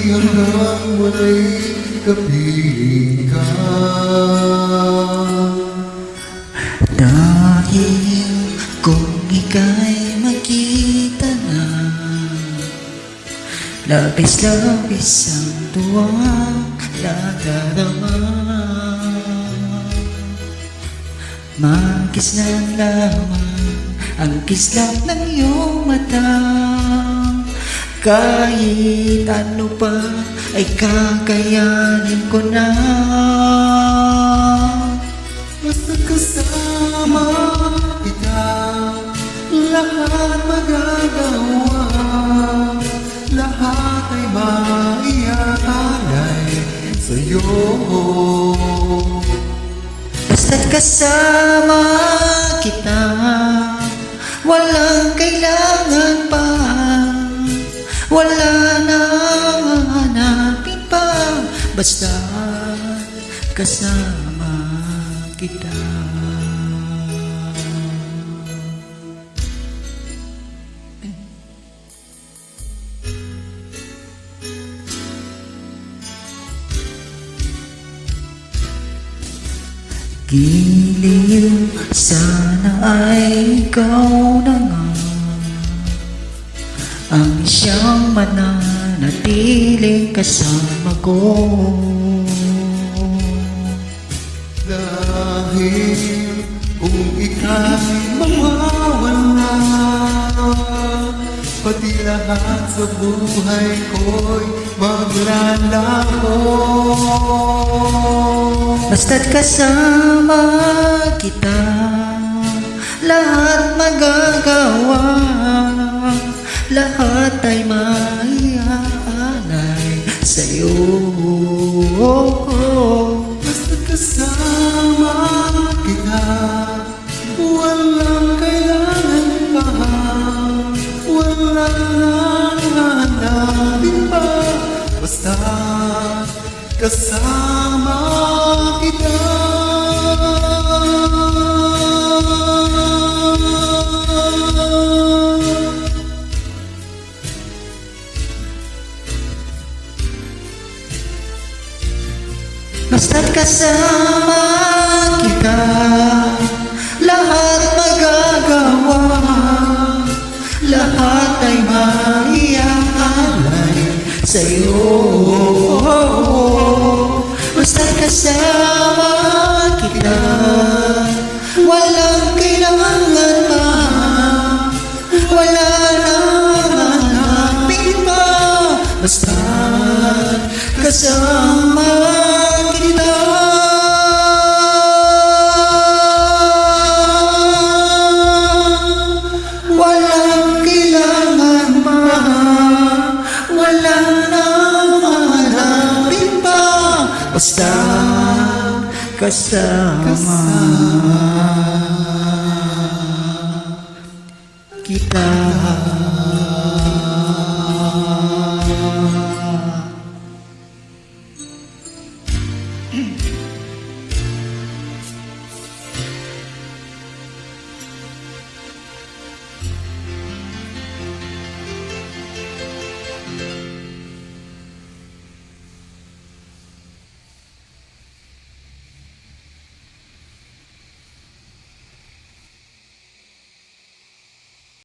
hanggang mula'y kapiling ka. Dahil kung ika'y makita na, labis-labis ang tuwang nadarama. Magkis lang lamang ang kislap ng iyong mata. Kahit ano pa ay kakayanin ko na. Basta kasama kita, lahat magagawa. Lahat ay maiaalay sa'yo. Basta't kasama kita, walang kailangan pa, wala nang hanapin pa. Basta't kasama kita. Giliw, sana ay ikaw na nga ang siyang mananatiling kasama ko. Dahil kung ika'y mawawala, pati lahat sa buhay ko'y maglalaho. Basta't kasama kita, lahat magagawa. Lahat ay maiaalay sa'yo. Basta't kasama kita, walang kailangan pa, wala nang hanapin pa. Basta't kasama kita. Basta't kasama kita, lahat magagawa. Lahat ay maiaalay sa'yo. Basta't kasama kita, walang kailangan pa, wala nang hanapin pa. Basta't kasama kita. Walang kailangan pa, wala nang hanapin pa. Basta kasama kita.